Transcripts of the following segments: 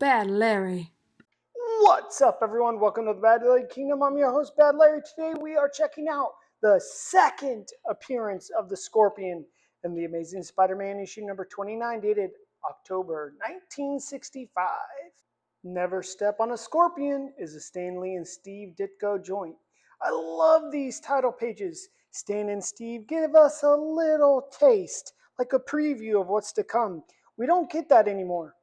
Bad Larry. What's up, everyone? Welcome to the Bad Larry Kingdom. I'm your host, Bad Larry. Today we are checking out the second appearance of the Scorpion in the Amazing Spider-Man issue number 29, dated October 1965. Never Step on a Scorpion is a Stan Lee and Steve Ditko joint. I love these title pages. Stan and Steve give us a little taste, like a preview of what's to come. We don't get that anymore.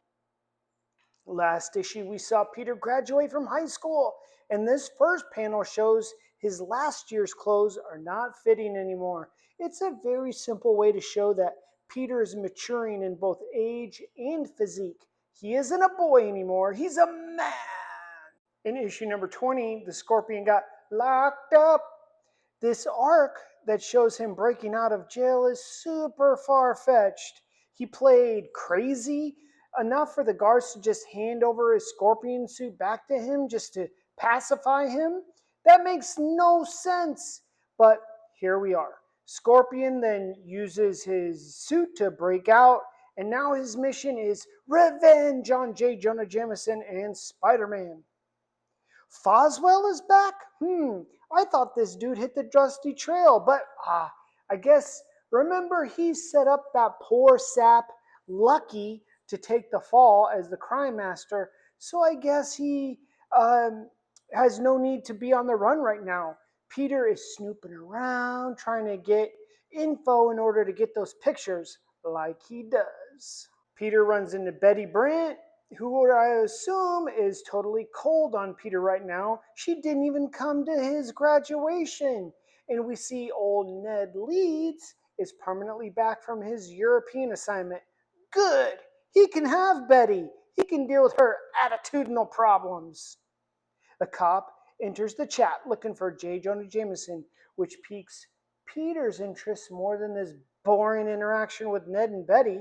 Last issue, we saw Peter graduate from high school, and this first panel shows his last year's clothes are not fitting anymore. It's a very simple way to show that Peter is maturing in both age and physique. He isn't a boy anymore, he's a man. In issue number 20, the Scorpion got locked up. This arc that shows him breaking out of jail is super far-fetched. He played crazy enough for the guards to just hand over his Scorpion suit back to him just to pacify him. That makes no sense. But here we are. Scorpion then uses his suit to break out, and now his mission is revenge on J. Jonah Jameson and Spider-Man. Foswell is back? I thought this dude hit the dusty trail, but I guess, remember he set up that poor sap, Lucky, to take the fall as the crime master, so I guess he has no need to be on the run right now. Peter is snooping around, trying to get info in order to get those pictures, like he does. Peter runs into Betty Brant, who I assume is totally cold on Peter right now. She didn't even come to his graduation. And we see old Ned Leeds is permanently back from his European assignment. Good! He can have Betty. He can deal with her attitudinal problems. The cop enters the chat looking for J. Jonah Jameson, which piques Peter's interest more than this boring interaction with Ned and Betty.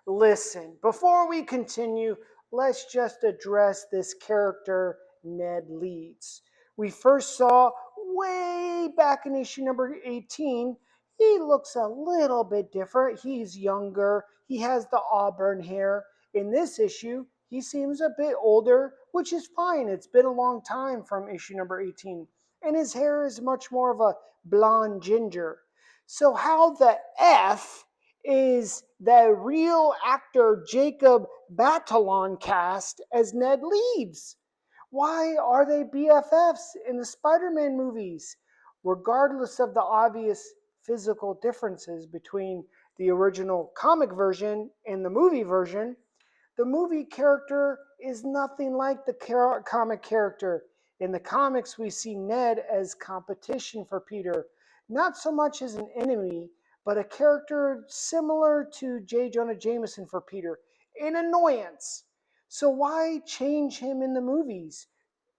Listen, before we continue, let's just address this character, Ned Leeds. We first saw way back in issue number 18, he looks a little bit different. He's younger, he has the auburn hair. In this issue, he seems a bit older, which is fine. It's been a long time from issue number 18. And his hair is much more of a blonde ginger. So how the F is the real actor Jacob Batalon cast as Ned Leeds? Why are they BFFs in the Spider-Man movies? Regardless of the obvious physical differences between the original comic version and the movie version, the movie character is nothing like the comic character. In the comics, we see Ned as competition for Peter, not so much as an enemy, but a character similar to J. Jonah Jameson for Peter, an annoyance. So why change him in the movies?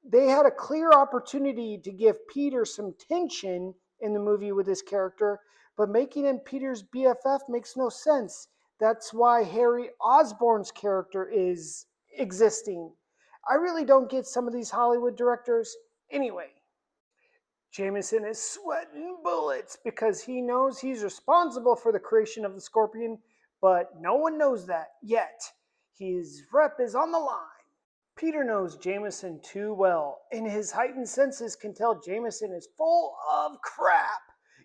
They had a clear opportunity to give Peter some tension in the movie with his character, but making him Peter's BFF makes no sense. That's why Harry Osborn's character is existing. I really don't get some of these Hollywood directors. Anyway, Jameson is sweating bullets because he knows he's responsible for the creation of the Scorpion, but no one knows that yet. His rep is on the line. Peter knows Jameson too well, and his heightened senses can tell Jameson is full of crap.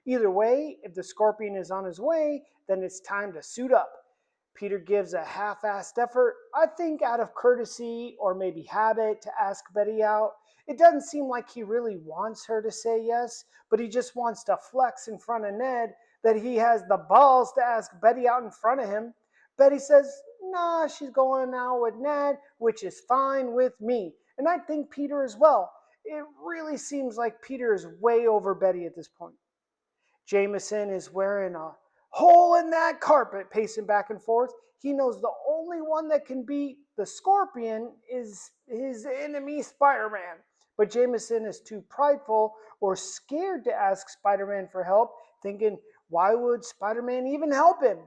Either way, if the Scorpion is on his way, then it's time to suit up. Peter gives a half-assed effort, I think out of courtesy or maybe habit, to ask Betty out. It doesn't seem like he really wants her to say yes, but he just wants to flex in front of Ned that he has the balls to ask Betty out in front of him. Betty says, nah, she's going out with Ned, which is fine with me. And I think Peter as well. It really seems like Peter is way over Betty at this point. Jameson is wearing a hole in that carpet, pacing back and forth. He knows the only one that can beat the Scorpion is his enemy, Spider-Man. But Jameson is too prideful or scared to ask Spider-Man for help, thinking, why would Spider-Man even help him?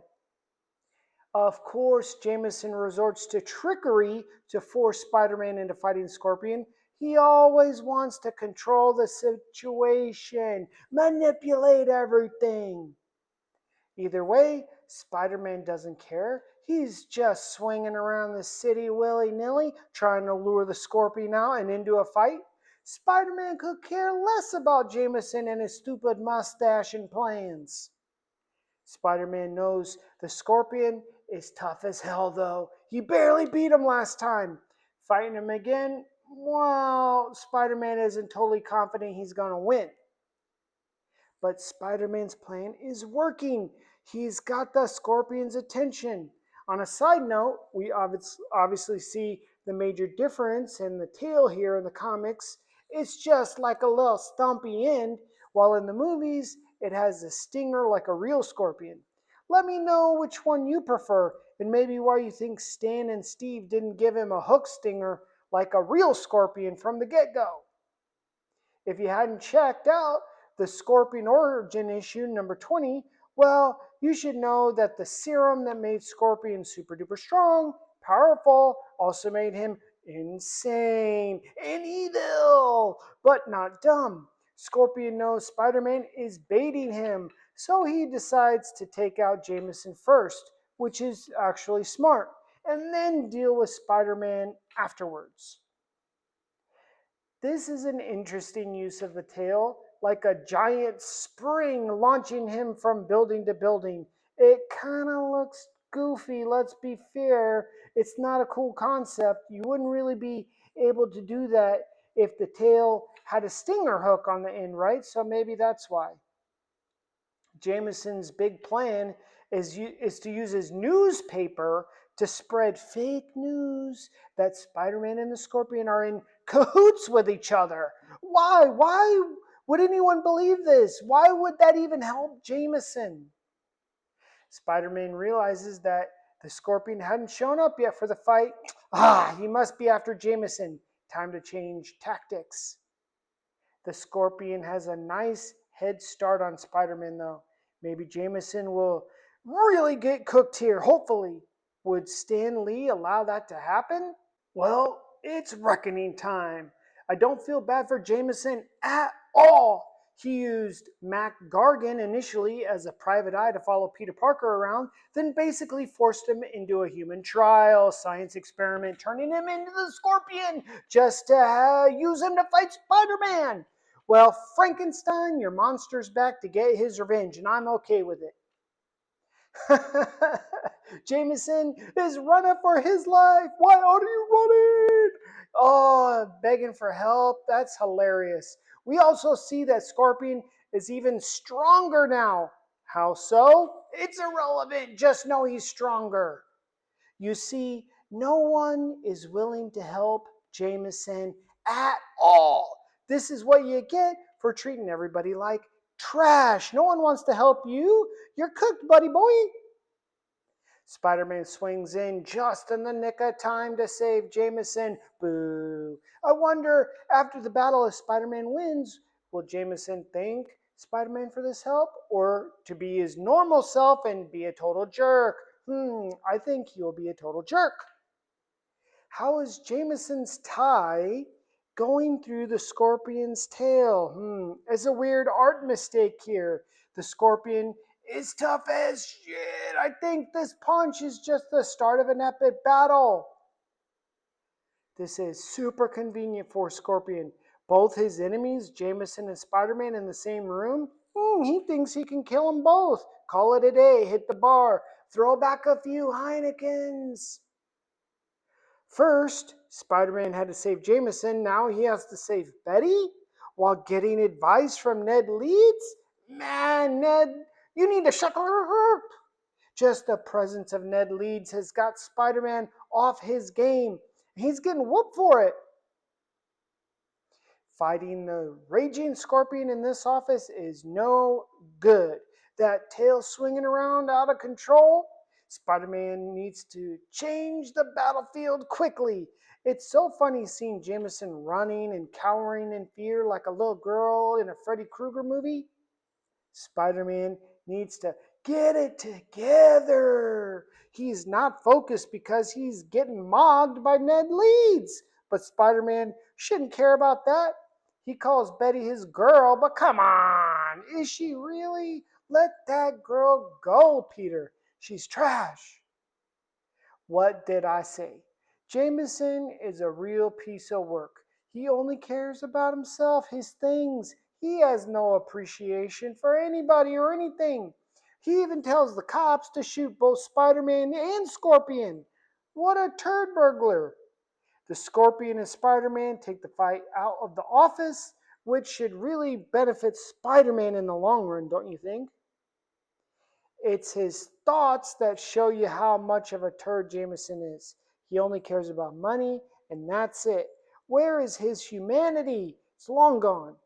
Of course, Jameson resorts to trickery to force Spider-Man into fighting Scorpion. He always wants to control the situation, manipulate everything. Either way, Spider-Man doesn't care. He's just swinging around the city willy-nilly, trying to lure the Scorpion out and into a fight. Spider-Man could care less about Jameson and his stupid mustache and plans. Spider-Man knows the Scorpion is tough as hell, though. He barely beat him last time. Fighting him again, well, Spider-Man isn't totally confident he's going to win. But Spider-Man's plan is working. He's got the Scorpion's attention. On a side note, we obviously see the major difference in the tail here in the comics. It's just like a little stumpy end, while in the movies, it has a stinger like a real Scorpion. Let me know which one you prefer, and maybe why you think Stan and Steve didn't give him a hook stinger like a real Scorpion from the get-go. If you hadn't checked out the Scorpion Origin issue number 20, well, you should know that the serum that made Scorpion super duper strong, powerful, also made him insane and evil, but not dumb. Scorpion knows Spider-Man is baiting him, so he decides to take out Jameson first, which is actually smart, and then deal with Spider-Man afterwards. This is an interesting use of the tail, like a giant spring launching him from building to building. It kind of looks goofy, let's be fair. It's not a cool concept. You wouldn't really be able to do that if the tail had a stinger hook on the end, right? So maybe that's why. Jameson's big plan is to use his newspaper to spread fake news that Spider-Man and the Scorpion are in cahoots with each other. Why? Why would anyone believe this? Why would that even help Jameson? Spider-Man realizes that the Scorpion hadn't shown up yet for the fight. He must be after Jameson. Time to change tactics. The Scorpion has a nice head start on Spider-Man, though. Maybe Jameson will really get cooked here, hopefully. Would Stan Lee allow that to happen? Well, it's reckoning time. I don't feel bad for Jameson at all. He used Mac Gargan initially as a private eye to follow Peter Parker around, then basically forced him into a human trial, science experiment, turning him into the Scorpion just to use him to fight Spider-Man. Well, Frankenstein, your monster's back to get his revenge, and I'm okay with it. Jameson is running for his life. Why are you running? Oh, begging for help. That's hilarious. We also see that Scorpion is even stronger now. How so? It's irrelevant. Just know he's stronger. You see, no one is willing to help Jameson at all. This is what you get for treating everybody like trash. No one wants to help you. You're cooked, buddy boy. Spider-Man swings in just in the nick of time to save Jameson. Boo. I wonder, after the battle, if Spider-Man wins, will Jameson thank Spider-Man for this help? Or to be his normal self and be a total jerk? I think he'll be a total jerk. How is Jameson's tie going through the Scorpion's tail? It's a weird art mistake here. The Scorpion is tough as shit. I think this punch is just the start of an epic battle. This is super convenient for Scorpion. Both his enemies, Jameson and Spider-Man, in the same room. He thinks he can kill them both. Call it a day, hit the bar, throw back a few Heinekens. First, Spider-Man had to save Jameson. Now he has to save Betty while getting advice from Ned Leeds? Man, Ned, you need to shut up. Just the presence of Ned Leeds has got Spider-Man off his game. He's getting whooped for it. Fighting the raging Scorpion in this office is no good. That tail swinging around out of control. Spider-Man needs to change the battlefield quickly. It's so funny seeing Jameson running and cowering in fear like a little girl in a Freddy Krueger movie. Spider-Man needs to get it together. He's not focused because he's getting mobbed by Ned Leeds. But Spider-Man shouldn't care about that. He calls Betty his girl, but come on, is she really? Let that girl go, Peter. She's trash. What did I say? Jameson is a real piece of work. He only cares about himself, his things. He has no appreciation for anybody or anything. He even tells the cops to shoot both Spider Man and Scorpion. What a turd burglar! The Scorpion and Spider Man take the fight out of the office, which should really benefit Spider Man in the long run, don't you think? It's his thoughts that show you how much of a turd Jameson is. He only cares about money, and that's it. Where is his humanity? It's long gone.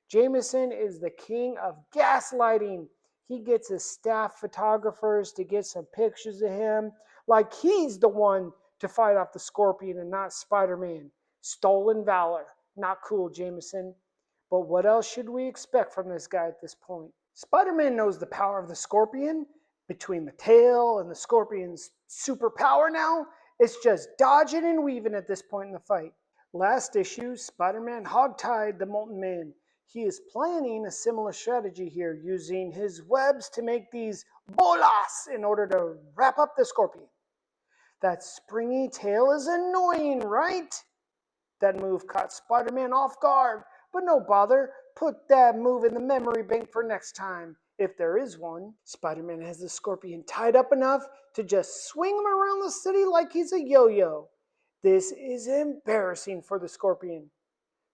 Jameson is the king of gaslighting. He gets his staff photographers to get some pictures of him, like he's the one to fight off the Scorpion and not Spider Man. Stolen valor. Not cool, Jameson. But what else should we expect from this guy at this point? Spider Man knows the power of the Scorpion. Between the tail and the Scorpion's superpower now, it's just dodging and weaving at this point in the fight. Last issue, Spider Man hogtied the Molten Man. He is planning a similar strategy here, using his webs to make these bolas in order to wrap up the Scorpion. That springy tail is annoying, right? That move caught Spider Man off guard, but no bother. Put that move in the memory bank for next time, if there is one. Spider Man has the Scorpion tied up enough to just swing him around the city like he's a yo yo. This is embarrassing for the Scorpion.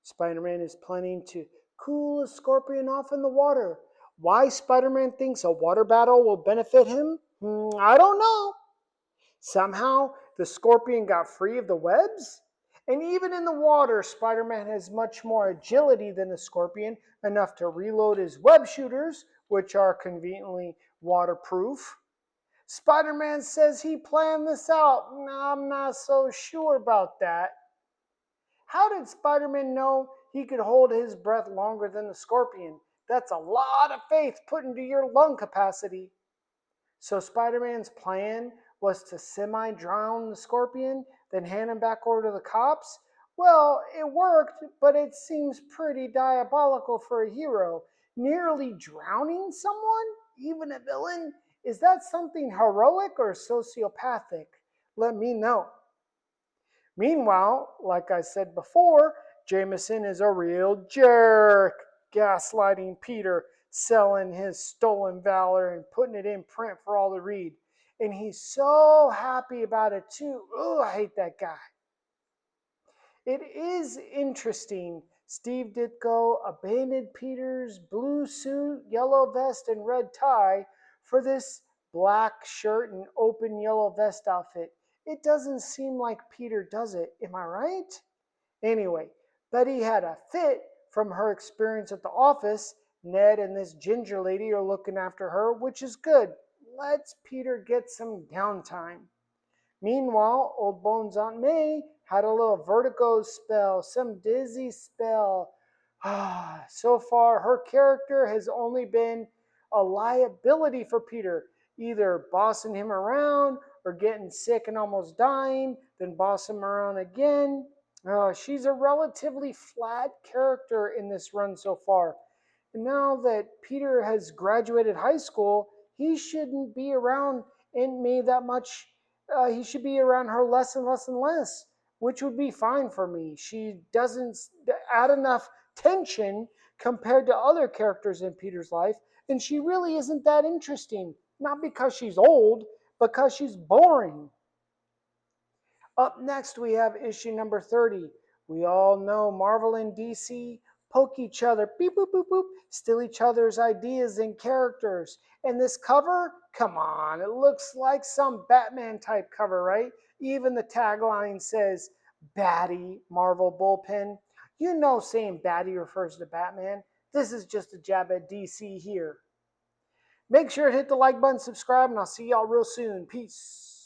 Spider Man is planning to cool a Scorpion off in the water. Why Spider Man thinks a water battle will benefit him? I don't know. Somehow, the Scorpion got free of the webs? And even in the water, Spider Man has much more agility than the Scorpion, enough to reload his web shooters, which are conveniently waterproof. Spider Man says he planned this out. I'm not so sure about that. How did Spider Man know he could hold his breath longer than the Scorpion? That's a lot of faith put into your lung capacity. So Spider Man's plan was to semi drown the Scorpion, then hand him back over to the cops? Well, it worked, but it seems pretty diabolical for a hero. Nearly drowning someone? Even a villain? Is that something heroic or sociopathic? Let me know. Meanwhile, like I said before, Jameson is a real jerk, gaslighting Peter, selling his stolen valor and putting it in print for all to read. And he's so happy about it too. Oh, I hate that guy. It is interesting. Steve Ditko abandoned Peter's blue suit, yellow vest, and red tie for this black shirt and open yellow vest outfit. It doesn't seem like Peter does it. Am I right? Anyway, Betty had a fit from her experience at the office. Ned and this ginger lady are looking after her, which is good. Let's Peter get some downtime. Meanwhile, old Bones Aunt May had a little vertigo spell, some dizzy spell. So far, her character has only been a liability for Peter, either bossing him around or getting sick and almost dying, then boss him around again. She's a relatively flat character in this run so far. And now that Peter has graduated high school, he shouldn't be around Aunt May that much. He should be around her less and less and less, which would be fine for me. She doesn't add enough tension compared to other characters in Peter's life, and she really isn't that interesting. Not because she's old, because she's boring. Up next, we have issue number 30. We all know Marvel and DC poke each other, beep, boop, boop, boop, steal each other's ideas and characters. And this cover, come on, it looks like some Batman type cover, right? Even the tagline says, Batty, Marvel Bullpen. You know saying Batty refers to Batman. This is just a jab at DC here. Make sure to hit the like button, subscribe, and I'll see y'all real soon. Peace.